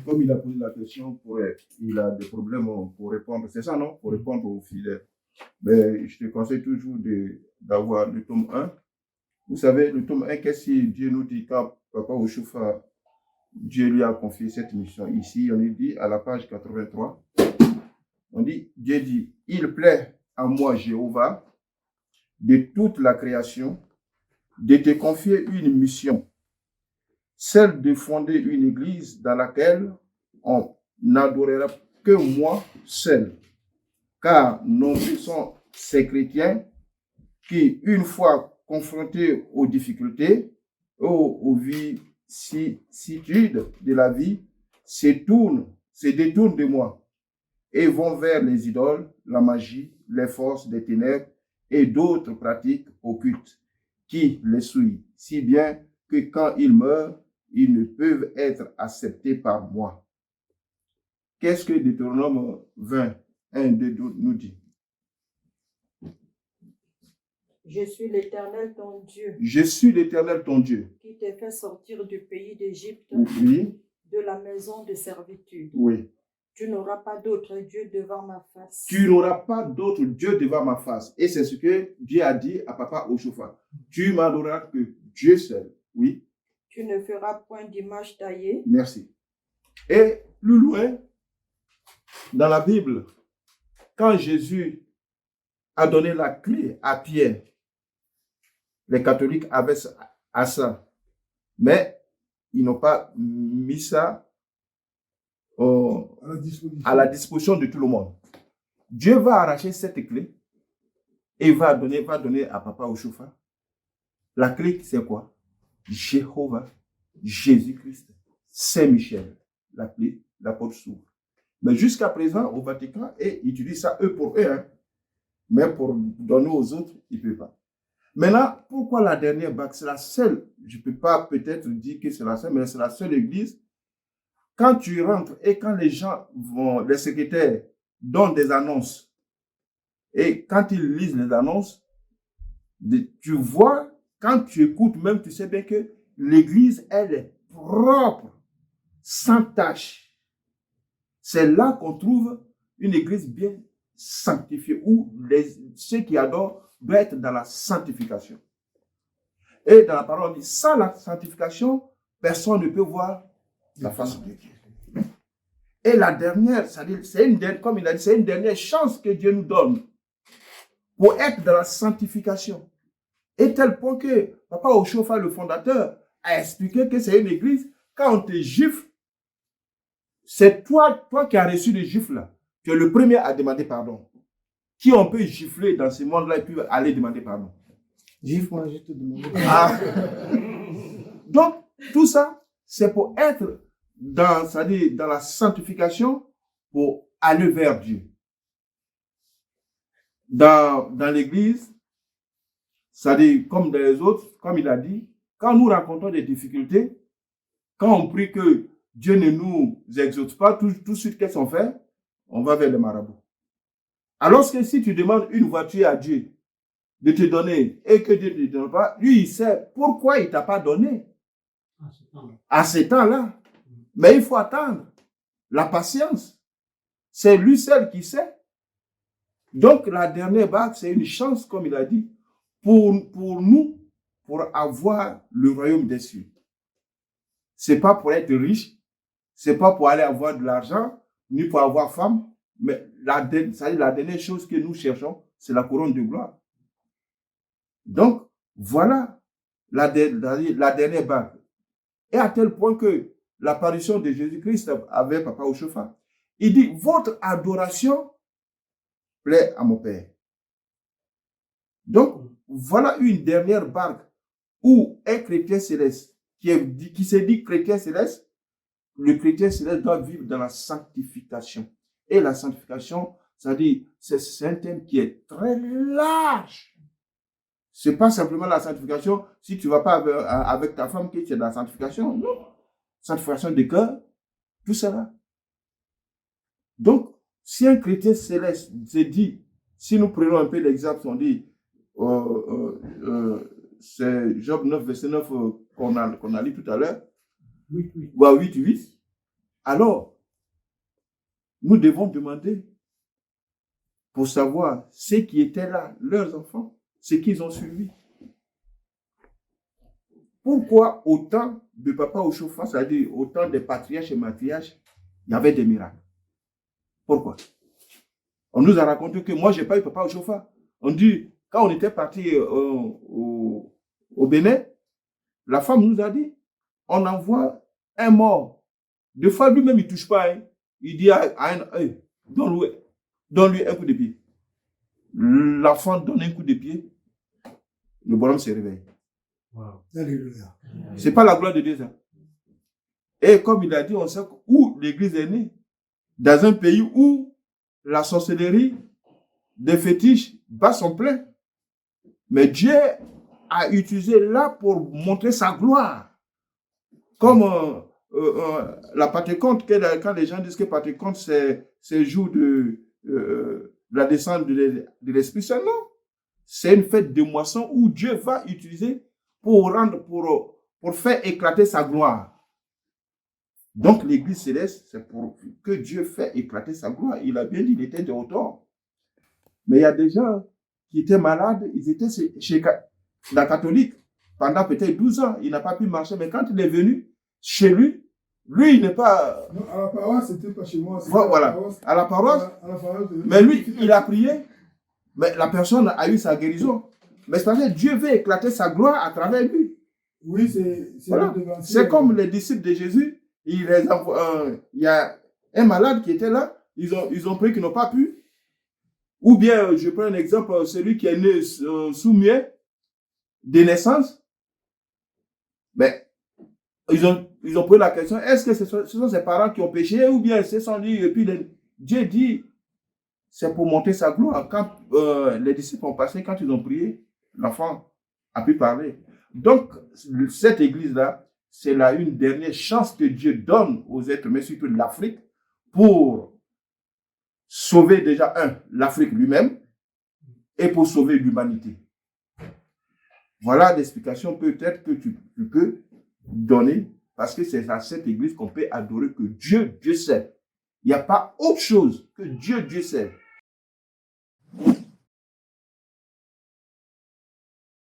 comme il a posé la question, il a des problèmes pour répondre. C'est ça, non? Pour répondre aux fidèles. Mais je te conseille toujours d'avoir le tome 1. Vous savez, le tome 1, qu'est-ce que Dieu nous dit quand Papa Ochofa, Dieu lui a confié cette mission? Ici, on est dit à la page 83, on dit, Dieu dit, il plaît à moi, Jéhovah, de toute la création, de te confier une mission, celle de fonder une église dans laquelle on n'adorera que moi seul. Car nombreux sont ces chrétiens qui, une fois confrontés aux difficultés, aux vicissitudes de la vie, se détournent de moi et vont vers les idoles, la magie, les forces des ténèbres et d'autres pratiques occultes qui les souillent, si bien que quand ils meurent, ils ne peuvent être acceptés par moi. Qu'est-ce que Deutéronome 20, 1, 2 nous dit? Je suis l'Éternel ton Dieu. Je suis l'Éternel ton Dieu. Qui t'a fait sortir du pays d'Égypte, oui. De la maison de servitude. Oui. Tu n'auras pas d'autre Dieu devant ma face. Tu n'auras pas d'autre Dieu devant ma face. Et c'est ce que Dieu a dit à Papa Ochofa. Tu m'adoreras que Dieu seul. Oui. Tu ne feras point d'image taillée. Merci. Et plus loin, dans la Bible, quand Jésus a donné la clé à Pierre, les catholiques avaient ça. Mais ils n'ont pas mis ça à la disposition de tout le monde. Dieu va arracher cette clé et va donner à Papa Ochofa. La clé, c'est quoi? Jéhovah, Jésus-Christ, Saint-Michel, la clé, la porte s'ouvre. Mais jusqu'à présent, au Vatican, ils utilisent ça eux pour eux. Hein. Mais pour donner aux autres, ils ne peuvent pas. Maintenant, pourquoi la dernière bague? C'est la seule, je ne peux pas peut-être dire que c'est la seule, mais c'est la seule église. Quand tu rentres et quand les gens vont, les secrétaires donnent des annonces, et quand ils lisent les annonces, tu vois, quand tu écoutes même, tu sais bien que l'église, elle est propre, sans tache. C'est là qu'on trouve une église bien sanctifiée, où ceux qui adorent doivent être dans la sanctification. Et dans la parole, on dit, sans la sanctification, personne ne peut voir la face de Dieu. Et la dernière, comme il a dit, c'est une dernière chance que Dieu nous donne pour être dans la sanctification. Et tel point que Papa Ochofa, le fondateur, a expliqué que c'est une église, quand on te gifle, c'est toi qui as reçu le gifle là. Tu es le premier à demander pardon. Qui on peut gifler dans ce monde-là et puis aller demander pardon? Gifle-moi, je te demande. Ah. Donc, tout ça, c'est pour être dans la sanctification, pour aller vers Dieu. Dans l'église, c'est-à-dire comme dans les autres, comme il a dit, quand nous rencontrons des difficultés, quand on prie que Dieu ne nous exauce pas, tout de suite, qu'est-ce qu'on fait? On va vers le marabout. Alors que si tu demandes une voiture à Dieu de te donner et que Dieu ne te donne pas, lui, il sait pourquoi il ne t'a pas donné à ce temps-là. Mais il faut attendre. La patience, c'est lui seul qui sait. Donc, la dernière bague, c'est une chance, comme il a dit, pour nous, pour avoir le royaume des cieux. Ce n'est pas pour être riche, ce n'est pas pour aller avoir de l'argent, ni pour avoir femme, mais la dernière chose que nous cherchons, c'est la couronne de gloire. Donc, voilà la dernière bague. Et à tel point que l'apparition de Jésus-Christ avec Papa Ochofa, il dit, votre adoration plaît à mon Père. Donc, voilà une dernière bague où un chrétien céleste qui se dit chrétien céleste, le chrétien céleste doit vivre dans la sanctification. Et la sanctification, c'est-à-dire, c'est un thème qui est très large. Ce n'est pas simplement la sanctification, si tu ne vas pas avec ta femme que tu es dans la sanctification, non. Sanctification de cœur, tout cela. Donc, si un chrétien céleste se dit, si nous prenons un peu l'exemple, on dit, c'est Job 9, verset 9 qu'on a lu tout à l'heure, 8. Alors, nous devons demander pour savoir ceux qui étaient là, leurs enfants, ce qu'ils ont suivi. Pourquoi autant de papa au chauffeur, c'est-à-dire autant de patriarches et matriarches, il y avait des miracles? Pourquoi? On nous a raconté que moi, je n'ai pas eu papa au chauffeur. On dit, quand on était parti au Bénin, la femme nous a dit, on envoie un mort. Des fois, lui-même, il ne touche pas. Hein. Il dit à un, hey, donne-lui un coup de pied. L'enfant donne un coup de pied. Le bonhomme se réveille. Wow. Alléluia. Ce n'est pas la gloire de Dieu. Ça. Et comme il a dit, on sait où l'église est née. Dans un pays où la sorcellerie, des fétiches bat son plein. Mais Dieu a utilisé là pour montrer sa gloire. Comme la Pentecôte, quand les gens disent que Pentecôte, c'est le jour de la descente de l'Esprit Saint, non. C'est une fête de moisson où Dieu va utiliser pour faire éclater sa gloire. Donc l'église céleste, c'est pour que Dieu fait éclater sa gloire. Il a bien dit, il était de hauteur. Mais il y a des gens qui étaient malades, ils étaient chez la catholique pendant peut-être 12 ans. Il n'a pas pu marcher, mais quand il est venu chez lui, il n'est pas... Non, à la paroisse, c'était pas chez moi. Voilà, à la paroisse. Mais lui, il a prié, mais la personne a eu sa guérison. Mais c'est parce que Dieu veut éclater sa gloire à travers lui. Oui, c'est voilà. C'est comme les disciples de Jésus. Il y a un malade qui était là, ils ont prié qu'ils n'ont pas pu. Ou bien, je prends un exemple, celui qui est né sous muet, de naissance. Mais ils ont posé la question, est-ce que ce sont ses parents qui ont péché ou bien ce sont lui? Et puis Dieu dit, c'est pour monter sa gloire. Quand les disciples ont passé, quand ils ont prié, l'enfant a pu parler. Donc, cette église-là, c'est là une dernière chance que Dieu donne aux êtres humains, surtout de l'Afrique, pour sauver déjà, l'Afrique lui-même, et pour sauver l'humanité. Voilà l'explication peut-être que tu peux donner, parce que c'est à cette église qu'on peut adorer que Dieu sait. Il n'y a pas autre chose que Dieu sait.